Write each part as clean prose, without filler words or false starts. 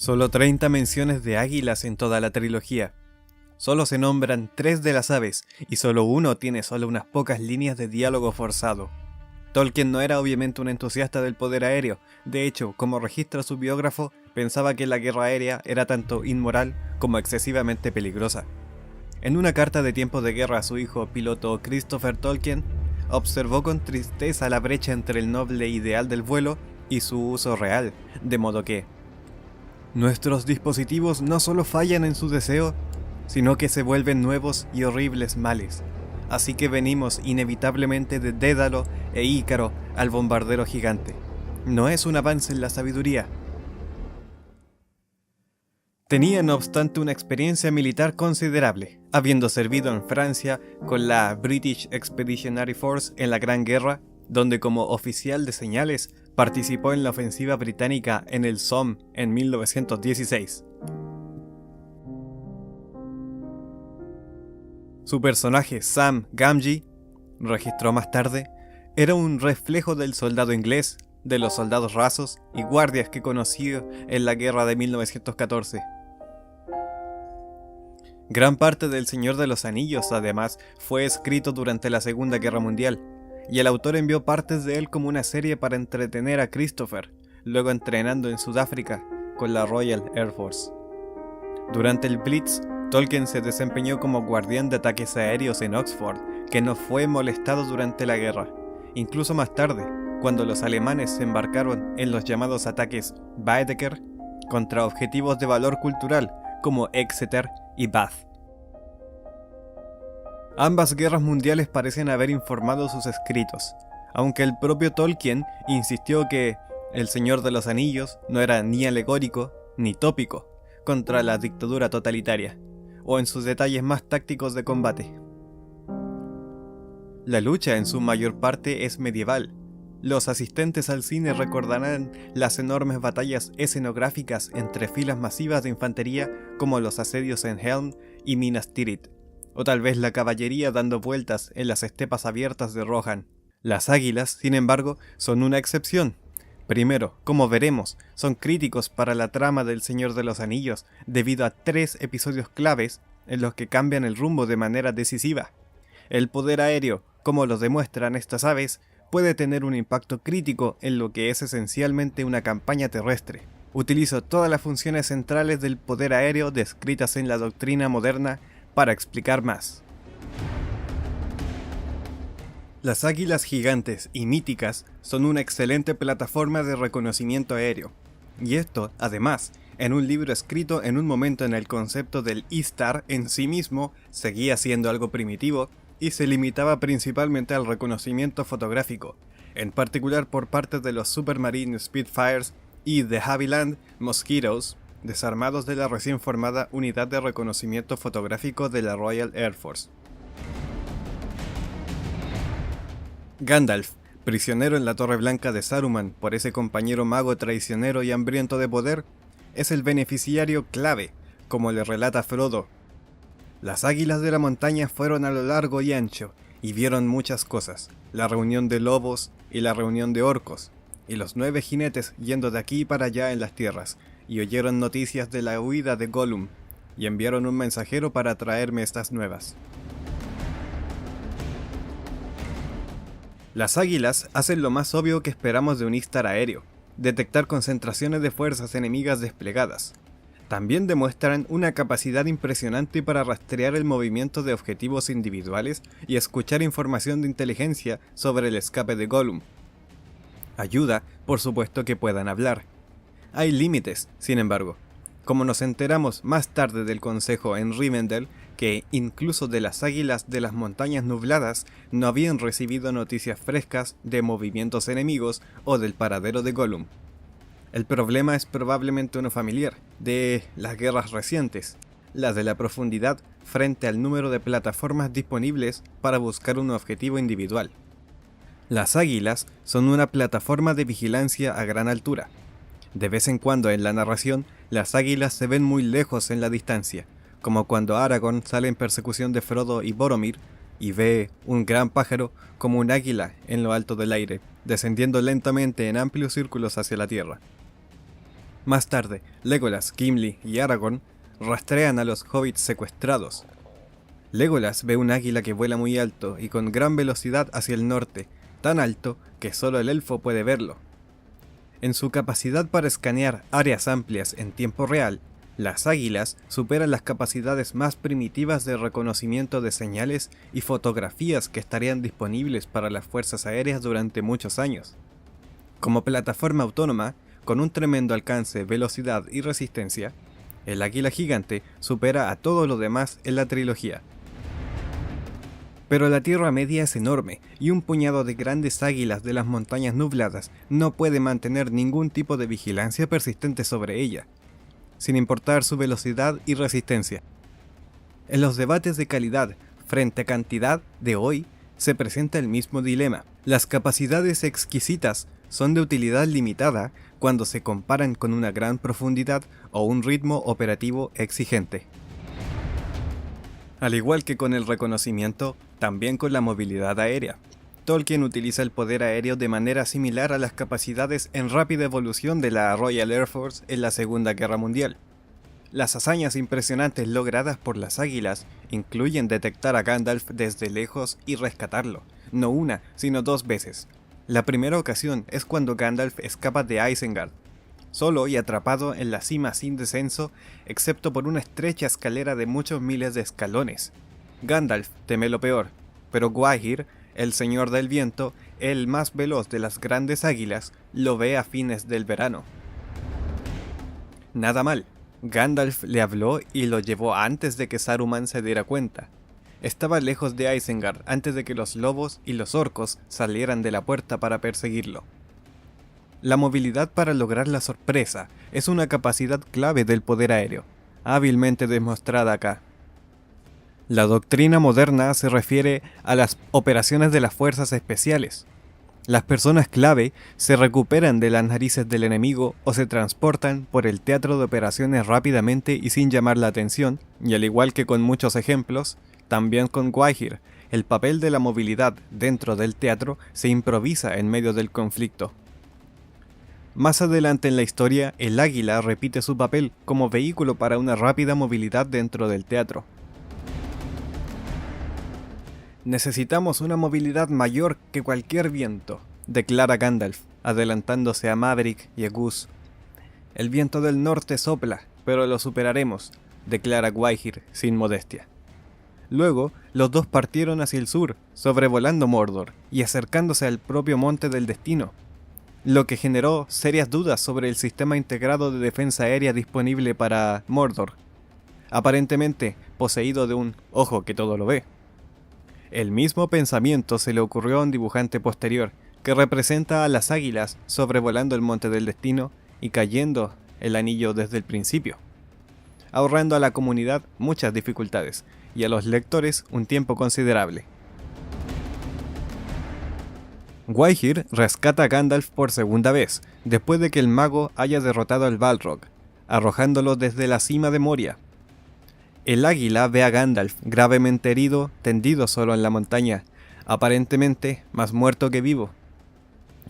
Solo 30 menciones de águilas en toda la trilogía. Solo se nombran 3 de las aves, y solo uno tiene solo unas pocas líneas de diálogo forzado. Tolkien no era obviamente un entusiasta del poder aéreo. De hecho, como registra su biógrafo, pensaba que la guerra aérea era tanto inmoral como excesivamente peligrosa. En una carta de tiempos de guerra a su hijo piloto Christopher Tolkien, observó con tristeza la brecha entre el noble ideal del vuelo y su uso real, de modo que nuestros dispositivos no solo fallan en su deseo, sino que se vuelven nuevos y horribles males. Así que venimos inevitablemente de Dédalo e Ícaro al bombardero gigante. No es un avance en la sabiduría. Tenía no obstante una experiencia militar considerable, habiendo servido en Francia con la British Expeditionary Force en la Gran Guerra, donde como oficial de señales participó en la ofensiva británica en el Somme en 1916. Su personaje Sam Gamgee, registró más tarde, era un reflejo del soldado inglés, de los soldados rasos y guardias que conoció en la guerra de 1914. Gran parte del Señor de los Anillos, además, fue escrito durante la Segunda Guerra Mundial, y el autor envió partes de él como una serie para entretener a Christopher, luego entrenando en Sudáfrica con la Royal Air Force. Durante el Blitz, Tolkien se desempeñó como guardián de ataques aéreos en Oxford, que no fue molestado durante la guerra. Incluso más tarde, cuando los alemanes se embarcaron en los llamados ataques Baedeker contra objetivos de valor cultural como Exeter y Bath. Ambas guerras mundiales parecen haber informado sus escritos, aunque el propio Tolkien insistió que El Señor de los Anillos no era ni alegórico ni tópico contra la dictadura totalitaria, o en sus detalles más tácticos de combate. La lucha en su mayor parte es medieval. Los asistentes al cine recordarán las enormes batallas escenográficas entre filas masivas de infantería como los asedios en Helm y Minas Tirith, o tal vez la caballería dando vueltas en las estepas abiertas de Rohan. Las águilas, sin embargo, son una excepción. Primero, como veremos, son críticos para la trama del Señor de los Anillos debido a 3 episodios claves en los que cambian el rumbo de manera decisiva. El poder aéreo, como lo demuestran estas aves, puede tener un impacto crítico en lo que es esencialmente una campaña terrestre. Utilizo todas las funciones centrales del poder aéreo descritas en la doctrina moderna para explicar más. Las águilas gigantes y míticas son una excelente plataforma de reconocimiento aéreo, y esto, además, en un libro escrito en un momento en el concepto del Istar en sí mismo seguía siendo algo primitivo y se limitaba principalmente al reconocimiento fotográfico, en particular por parte de los Supermarine Spitfires y de Havilland Mosquitoes, desarmados de la recién formada Unidad de Reconocimiento Fotográfico de la Royal Air Force. Gandalf, prisionero en la Torre Blanca de Saruman por ese compañero mago traicionero y hambriento de poder, es el beneficiario clave, como le relata Frodo. Las águilas de la montaña fueron a lo largo y ancho, y vieron muchas cosas, la reunión de lobos y la reunión de orcos, y los 9 jinetes yendo de aquí para allá en las tierras, y oyeron noticias de la huida de Gollum, y enviaron un mensajero para traerme estas nuevas. Las águilas hacen lo más obvio que esperamos de un Istar aéreo, detectar concentraciones de fuerzas enemigas desplegadas. También demuestran una capacidad impresionante para rastrear el movimiento de objetivos individuales y escuchar información de inteligencia sobre el escape de Gollum. Ayuda, por supuesto, que puedan hablar. Hay límites, sin embargo, como nos enteramos más tarde del consejo en Rivendell, que incluso de las águilas de las montañas nubladas no habían recibido noticias frescas de movimientos enemigos o del paradero de Gollum. El problema es probablemente uno familiar, de las guerras recientes, la de la profundidad frente al número de plataformas disponibles para buscar un objetivo individual. Las águilas son una plataforma de vigilancia a gran altura. De vez en cuando en la narración, las águilas se ven muy lejos en la distancia, como cuando Aragorn sale en persecución de Frodo y Boromir y ve un gran pájaro como un águila en lo alto del aire, descendiendo lentamente en amplios círculos hacia la tierra. Más tarde, Legolas, Gimli y Aragorn rastrean a los hobbits secuestrados. Legolas ve un águila que vuela muy alto y con gran velocidad hacia el norte, tan alto que solo el elfo puede verlo. En su capacidad para escanear áreas amplias en tiempo real, las águilas superan las capacidades más primitivas de reconocimiento de señales y fotografías que estarían disponibles para las fuerzas aéreas durante muchos años. Como plataforma autónoma, con un tremendo alcance, velocidad y resistencia, el águila gigante supera a todo lo demás en la trilogía. Pero la Tierra Media es enorme, y un puñado de grandes águilas de las montañas nubladas no puede mantener ningún tipo de vigilancia persistente sobre ella, sin importar su velocidad y resistencia. En los debates de calidad frente a cantidad de hoy, se presenta el mismo dilema. Las capacidades exquisitas son de utilidad limitada cuando se comparan con una gran profundidad o un ritmo operativo exigente. Al igual que con el reconocimiento, también con la movilidad aérea. Tolkien utiliza el poder aéreo de manera similar a las capacidades en rápida evolución de la Royal Air Force en la Segunda Guerra Mundial. Las hazañas impresionantes logradas por las águilas incluyen detectar a Gandalf desde lejos y rescatarlo, no una, sino 2 veces. La primera ocasión es cuando Gandalf escapa de Isengard, solo y atrapado en la cima sin descenso, excepto por una estrecha escalera de muchos miles de escalones. Gandalf teme lo peor, pero Gwaihir, el señor del viento, el más veloz de las grandes águilas, lo ve a fines del verano. Nada mal, Gandalf le habló y lo llevó antes de que Saruman se diera cuenta. Estaba lejos de Isengard antes de que los lobos y los orcos salieran de la puerta para perseguirlo. La movilidad para lograr la sorpresa es una capacidad clave del poder aéreo, hábilmente demostrada acá. La doctrina moderna se refiere a las operaciones de las fuerzas especiales. Las personas clave se recuperan de las narices del enemigo o se transportan por el teatro de operaciones rápidamente y sin llamar la atención, y al igual que con muchos ejemplos, también con Gwaihir, el papel de la movilidad dentro del teatro se improvisa en medio del conflicto. Más adelante en la historia, el águila repite su papel como vehículo para una rápida movilidad dentro del teatro. Necesitamos una movilidad mayor que cualquier viento, declara Gandalf, adelantándose a Maverick y a Gus. El viento del norte sopla, pero lo superaremos, declara Gwaihir sin modestia. Luego, los dos partieron hacia el sur, sobrevolando Mordor y acercándose al propio Monte del Destino, lo que generó serias dudas sobre el sistema integrado de defensa aérea disponible para Mordor, aparentemente poseído de un ojo que todo lo ve. El mismo pensamiento se le ocurrió a un dibujante posterior, que representa a las águilas sobrevolando el Monte del Destino y cayendo el anillo desde el principio, ahorrando a la comunidad muchas dificultades y a los lectores un tiempo considerable. Gwaihir rescata a Gandalf por segunda vez, después de que el mago haya derrotado al Balrog, arrojándolo desde la cima de Moria. El águila ve a Gandalf gravemente herido, tendido solo en la montaña, aparentemente más muerto que vivo.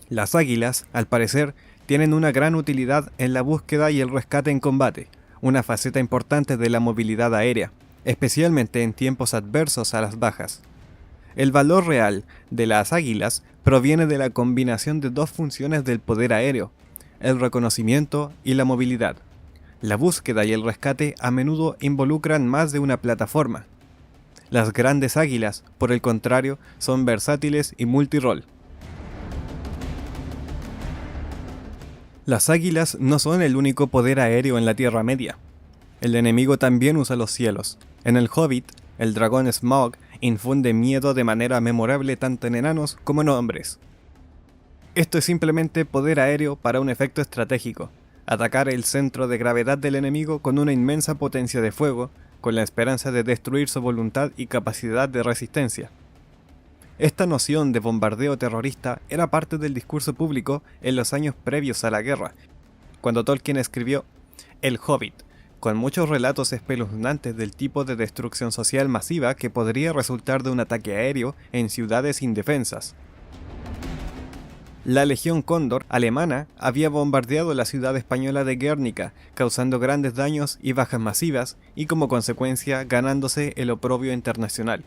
Las águilas, al parecer, tienen una gran utilidad en la búsqueda y el rescate en combate, una faceta importante de la movilidad aérea, especialmente en tiempos adversos a las bajas. El valor real de las águilas proviene de la combinación de 2 funciones del poder aéreo, el reconocimiento y la movilidad. La búsqueda y el rescate a menudo involucran más de una plataforma. Las grandes águilas, por el contrario, son versátiles y multirol. Las águilas no son el único poder aéreo en la Tierra Media. El enemigo también usa los cielos. En el Hobbit, el dragón Smaug infunde miedo de manera memorable tanto en enanos como en hombres. Esto es simplemente poder aéreo para un efecto estratégico: atacar el centro de gravedad del enemigo con una inmensa potencia de fuego, con la esperanza de destruir su voluntad y capacidad de resistencia. Esta noción de bombardeo terrorista era parte del discurso público en los años previos a la guerra, cuando Tolkien escribió El Hobbit, con muchos relatos espeluznantes del tipo de destrucción social masiva que podría resultar de un ataque aéreo en ciudades indefensas. La Legión Cóndor alemana había bombardeado la ciudad española de Guernica, causando grandes daños y bajas masivas, y como consecuencia ganándose el oprobio internacional.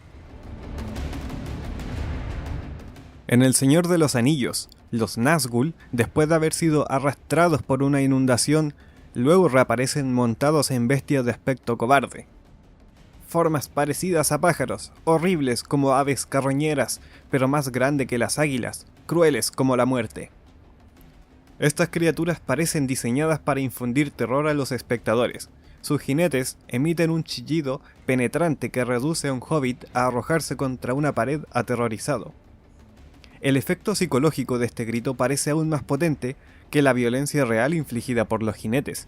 En El Señor de los Anillos, los Nazgûl, después de haber sido arrastrados por una inundación, luego reaparecen montados en bestias de aspecto cobarde. Formas parecidas a pájaros, horribles como aves carroñeras, pero más grandes que las águilas, crueles como la muerte. Estas criaturas parecen diseñadas para infundir terror a los espectadores. Sus jinetes emiten un chillido penetrante que reduce a un hobbit a arrojarse contra una pared aterrorizado. El efecto psicológico de este grito parece aún más potente que la violencia real infligida por los jinetes.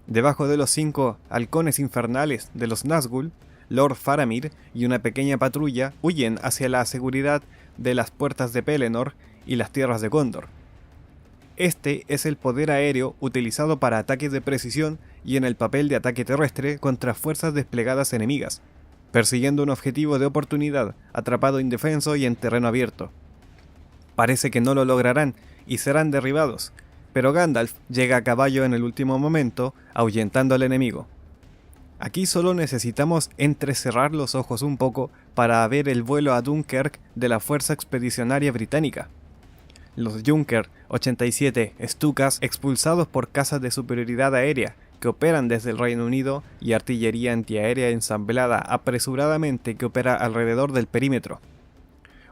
Debajo de los 5 halcones infernales de los Nazgûl, Lord Faramir y una pequeña patrulla huyen hacia la seguridad de las puertas de Pelennor y las tierras de Gondor. Este es el poder aéreo utilizado para ataques de precisión y en el papel de ataque terrestre contra fuerzas desplegadas enemigas, persiguiendo un objetivo de oportunidad, atrapado indefenso y en terreno abierto. Parece que no lo lograrán y serán derribados, pero Gandalf llega a caballo en el último momento, ahuyentando al enemigo. Aquí solo necesitamos entrecerrar los ojos un poco para ver el vuelo a Dunkerque de la Fuerza Expedicionaria Británica. Los Junker 87 Stukas expulsados por cazas de superioridad aérea que operan desde el Reino Unido y artillería antiaérea ensamblada apresuradamente que opera alrededor del perímetro.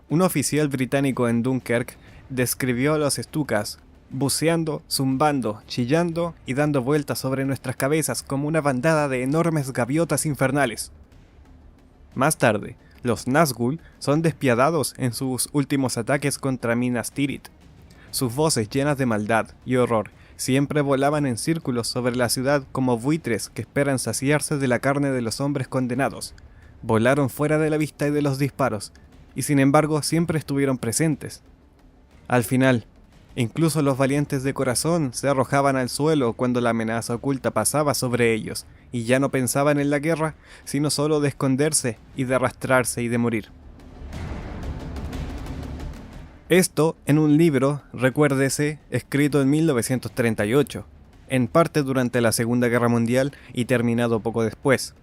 Un oficial británico en Dunkerque describió a los Stukas buceando, zumbando, chillando y dando vueltas sobre nuestras cabezas como una bandada de enormes gaviotas infernales. Más tarde, los Nazgûl son despiadados en sus últimos ataques contra Minas Tirith. Sus voces llenas de maldad y horror siempre volaban en círculos sobre la ciudad como buitres que esperan saciarse de la carne de los hombres condenados. Volaron fuera de la vista y de los disparos, y sin embargo siempre estuvieron presentes. Al final, incluso los valientes de corazón se arrojaban al suelo cuando la amenaza oculta pasaba sobre ellos, y ya no pensaban en la guerra, sino solo de esconderse y de arrastrarse y de morir. Esto en un libro, recuérdese, escrito en 1938, en parte durante la Segunda Guerra Mundial y terminado poco después.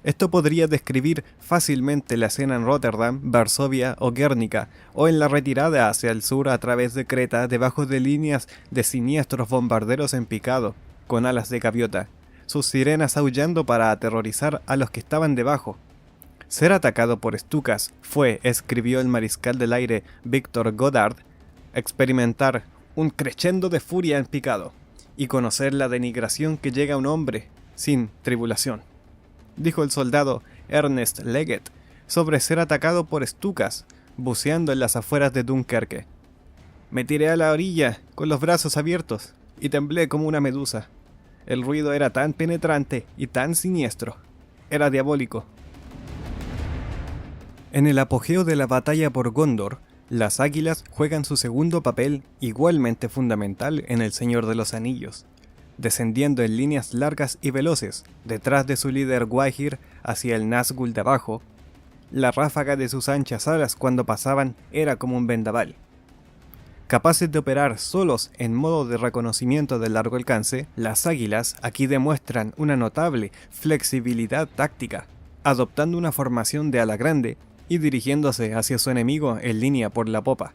Esto podría describir fácilmente la escena en Rotterdam, Varsovia o Guernica, o en la retirada hacia el sur a través de Creta debajo de líneas de siniestros bombarderos en picado, con alas de gaviota, sus sirenas aullando para aterrorizar a los que estaban debajo. Ser atacado por Stukas fue, escribió el mariscal del aire Victor Goddard, experimentar un crescendo de furia en picado, y conocer la denigración que llega a un hombre sin tribulación. Dijo el soldado Ernest Leggett sobre ser atacado por Stukas, buceando en las afueras de Dunkerque. Me tiré a la orilla con los brazos abiertos y temblé como una medusa. El ruido era tan penetrante y tan siniestro. Era diabólico. En el apogeo de la batalla por Gondor, las águilas juegan su segundo papel igualmente fundamental en El Señor de los Anillos, descendiendo en líneas largas y veloces, detrás de su líder Gwaihir hacia el Nazgûl de abajo. La ráfaga de sus anchas alas cuando pasaban era como un vendaval. Capaces de operar solos en modo de reconocimiento de largo alcance, las águilas aquí demuestran una notable flexibilidad táctica, adoptando una formación de ala grande y dirigiéndose hacia su enemigo en línea por la popa.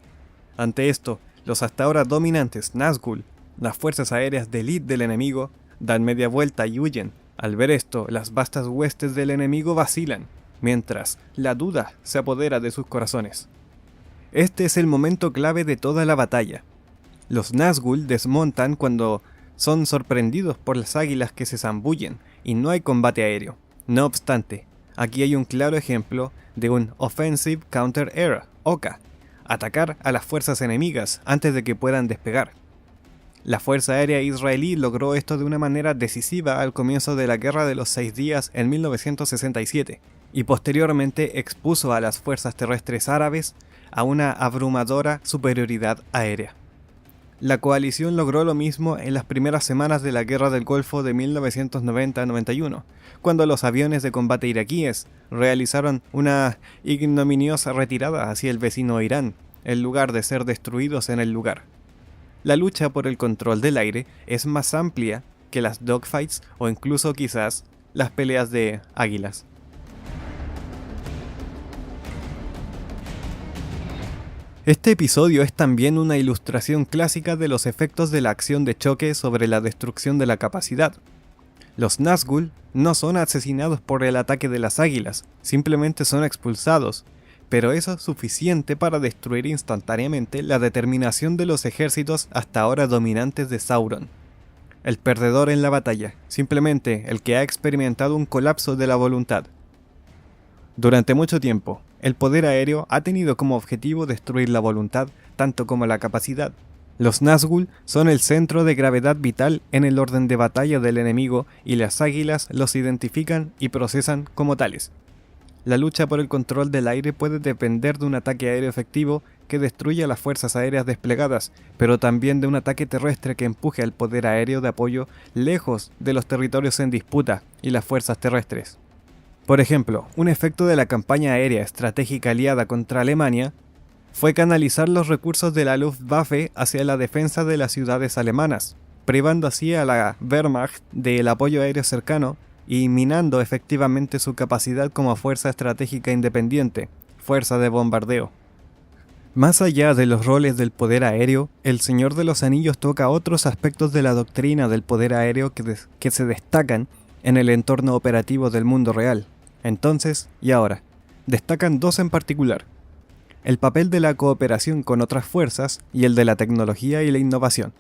Ante esto, los hasta ahora dominantes Nazgûl, las fuerzas aéreas de élite del enemigo, dan media vuelta y huyen. Al ver esto, las vastas huestes del enemigo vacilan, mientras la duda se apodera de sus corazones. Este es el momento clave de toda la batalla. Los Nazgûl desmontan cuando son sorprendidos por las águilas que se zambullen, y no hay combate aéreo. No obstante, aquí hay un claro ejemplo de un Offensive Counter Air, OCA, atacar a las fuerzas enemigas antes de que puedan despegar. La Fuerza Aérea Israelí logró esto de una manera decisiva al comienzo de la Guerra de los 6 Días en 1967, y posteriormente expuso a las fuerzas terrestres árabes a una abrumadora superioridad aérea. La coalición logró lo mismo en las primeras semanas de la Guerra del Golfo de 1990-91, cuando los aviones de combate iraquíes realizaron una ignominiosa retirada hacia el vecino Irán, en lugar de ser destruidos en el lugar. La lucha por el control del aire es más amplia que las dogfights o incluso quizás las peleas de águilas. Este episodio es también una ilustración clásica de los efectos de la acción de choque sobre la destrucción de la capacidad. Los Nazgûl no son asesinados por el ataque de las águilas, simplemente son expulsados, pero eso es suficiente para destruir instantáneamente la determinación de los ejércitos hasta ahora dominantes de Sauron. El perdedor en la batalla, simplemente el que ha experimentado un colapso de la voluntad. Durante mucho tiempo, el poder aéreo ha tenido como objetivo destruir la voluntad, tanto como la capacidad. Los Nazgûl son el centro de gravedad vital en el orden de batalla del enemigo y las águilas los identifican y procesan como tales. La lucha por el control del aire puede depender de un ataque aéreo efectivo que destruya las fuerzas aéreas desplegadas, pero también de un ataque terrestre que empuje al poder aéreo de apoyo lejos de los territorios en disputa y las fuerzas terrestres. Por ejemplo, un efecto de la campaña aérea estratégica aliada contra Alemania fue canalizar los recursos de la Luftwaffe hacia la defensa de las ciudades alemanas, privando así a la Wehrmacht del apoyo aéreo cercano y minando efectivamente su capacidad como fuerza estratégica independiente, fuerza de bombardeo. Más allá de los roles del poder aéreo, El Señor de los Anillos toca otros aspectos de la doctrina del poder aéreo que se destacan en el entorno operativo del mundo real. Entonces, y ahora, destacan dos en particular: el papel de la cooperación con otras fuerzas y el de la tecnología y la innovación.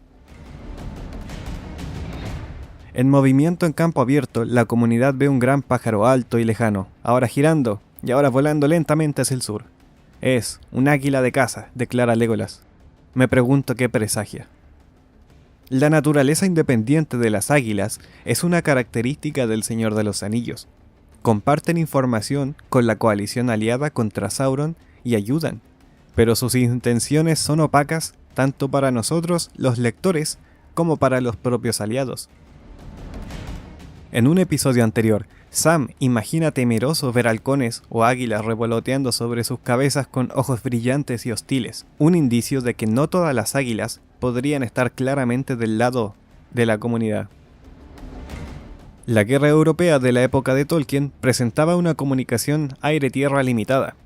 En movimiento en campo abierto, la comunidad ve un gran pájaro alto y lejano, ahora girando y ahora volando lentamente hacia el sur. Es un águila de caza, declara Legolas. Me pregunto qué presagia. La naturaleza independiente de las águilas es una característica del Señor de los Anillos. Comparten información con la coalición aliada contra Sauron y ayudan, pero sus intenciones son opacas tanto para nosotros, los lectores, como para los propios aliados. En un episodio anterior, Sam imagina temeroso ver halcones o águilas revoloteando sobre sus cabezas con ojos brillantes y hostiles, un indicio de que no todas las águilas podrían estar claramente del lado de la comunidad. La guerra europea de la época de Tolkien presentaba una comunicación aire-tierra limitada.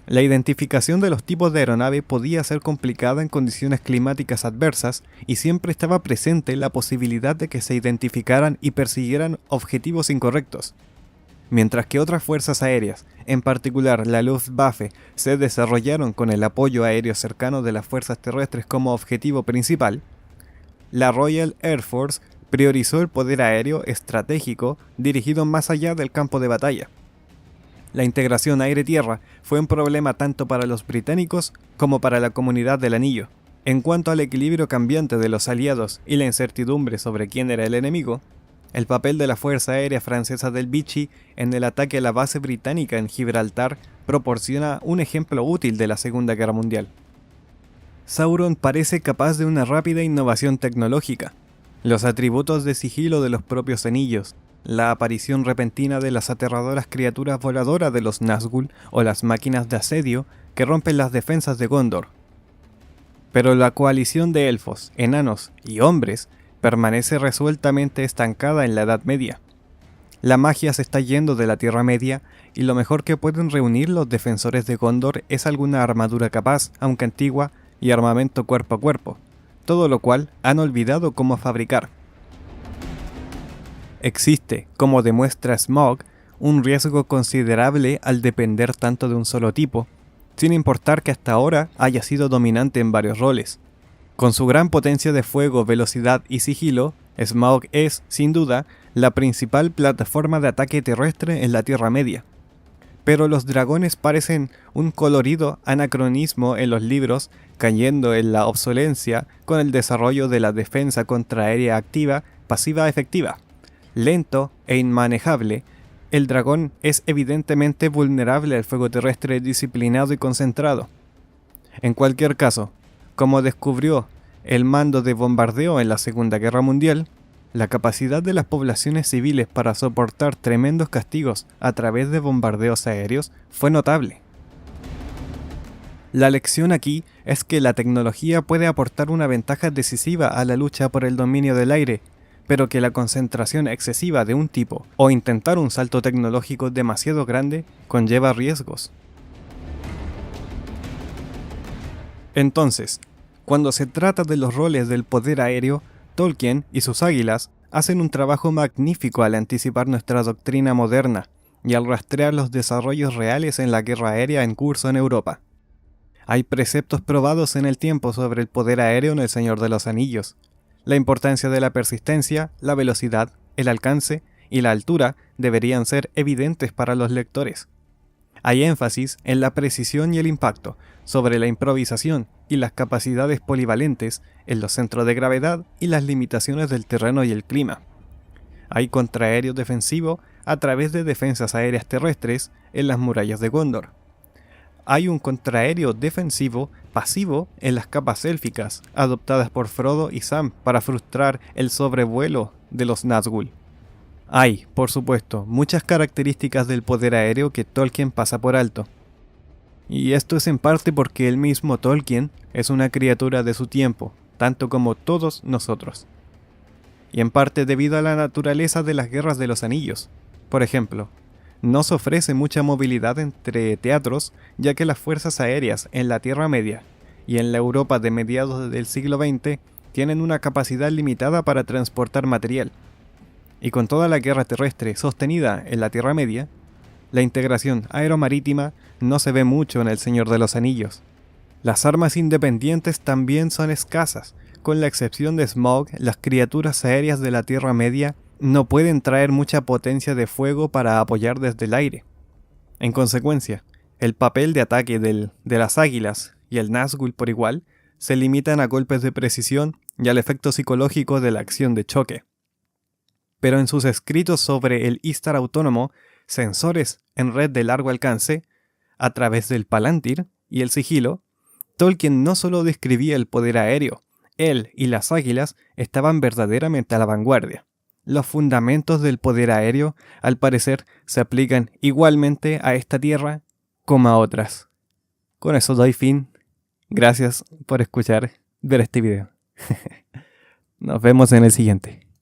La identificación de los tipos de aeronave podía ser complicada en condiciones climáticas adversas y siempre estaba presente la posibilidad de que se identificaran y persiguieran objetivos incorrectos. Mientras que otras fuerzas aéreas, en particular la Luftwaffe, se desarrollaron con el apoyo aéreo cercano de las fuerzas terrestres como objetivo principal, la Royal Air Force priorizó el poder aéreo estratégico dirigido más allá del campo de batalla. La integración aire-tierra fue un problema tanto para los británicos como para la comunidad del Anillo. En cuanto al equilibrio cambiante de los aliados y la incertidumbre sobre quién era el enemigo, el papel de la Fuerza Aérea Francesa del Vichy en el ataque a la base británica en Gibraltar proporciona un ejemplo útil de la Segunda Guerra Mundial. Sauron parece capaz de una rápida innovación tecnológica. Los atributos de sigilo de los propios anillos, la aparición repentina de las aterradoras criaturas voladoras de los Nazgûl o las máquinas de asedio que rompen las defensas de Gondor. Pero la coalición de elfos, enanos y hombres permanece resueltamente estancada en la Edad Media. La magia se está yendo de la Tierra Media y lo mejor que pueden reunir los defensores de Gondor es alguna armadura capaz, aunque antigua, y armamento cuerpo a cuerpo, todo lo cual han olvidado cómo fabricar. Existe, como demuestra Smaug, un riesgo considerable al depender tanto de un solo tipo, sin importar que hasta ahora haya sido dominante en varios roles. Con su gran potencia de fuego, velocidad y sigilo, Smaug es, sin duda, la principal plataforma de ataque terrestre en la Tierra Media. Pero los dragones parecen un colorido anacronismo en los libros, cayendo en la obsolencia con el desarrollo de la defensa contraaérea activa, pasiva efectiva. Lento e inmanejable, el dragón es evidentemente vulnerable al fuego terrestre disciplinado y concentrado. En cualquier caso, como descubrió el mando de bombardeo en la Segunda Guerra Mundial, la capacidad de las poblaciones civiles para soportar tremendos castigos a través de bombardeos aéreos fue notable. La lección aquí es que la tecnología puede aportar una ventaja decisiva a la lucha por el dominio del aire, pero que la concentración excesiva de un tipo o intentar un salto tecnológico demasiado grande conlleva riesgos. Entonces, cuando se trata de los roles del poder aéreo, Tolkien y sus águilas hacen un trabajo magnífico al anticipar nuestra doctrina moderna y al rastrear los desarrollos reales en la guerra aérea en curso en Europa. Hay preceptos probados en el tiempo sobre el poder aéreo en El Señor de los Anillos. La importancia de la persistencia, la velocidad, el alcance y la altura deberían ser evidentes para los lectores. Hay énfasis en la precisión y el impacto, sobre la improvisación y las capacidades polivalentes en los centros de gravedad y las limitaciones del terreno y el clima. Hay contraaéreo defensivo a través de defensas aéreas terrestres en las murallas de Gondor. Hay un contraaéreo defensivo pasivo en las capas élficas, adoptadas por Frodo y Sam para frustrar el sobrevuelo de los Nazgûl. Hay, por supuesto, muchas características del poder aéreo que Tolkien pasa por alto. Y esto es en parte porque el mismo Tolkien es una criatura de su tiempo, tanto como todos nosotros. Y en parte debido a la naturaleza de las guerras de los anillos. Por ejemplo, no se ofrece mucha movilidad entre teatros, ya que las fuerzas aéreas en la Tierra Media y en la Europa de mediados del siglo XX tienen una capacidad limitada para transportar material. Y con toda la guerra terrestre sostenida en la Tierra Media, la integración aeromarítima no se ve mucho en El Señor de los Anillos. Las armas independientes también son escasas, con la excepción de Smaug, las criaturas aéreas de la Tierra Media no pueden traer mucha potencia de fuego para apoyar desde el aire. En consecuencia, el papel de ataque de las águilas y el Nazgûl por igual se limitan a golpes de precisión y al efecto psicológico de la acción de choque. Pero en sus escritos sobre el Istar autónomo, sensores en red de largo alcance, a través del Palantir y el sigilo, Tolkien no solo describía el poder aéreo, él y las águilas estaban verdaderamente a la vanguardia. Los fundamentos del poder aéreo, al parecer, se aplican igualmente a esta tierra como a otras. Con eso doy fin. Gracias por ver este video. Nos vemos en el siguiente.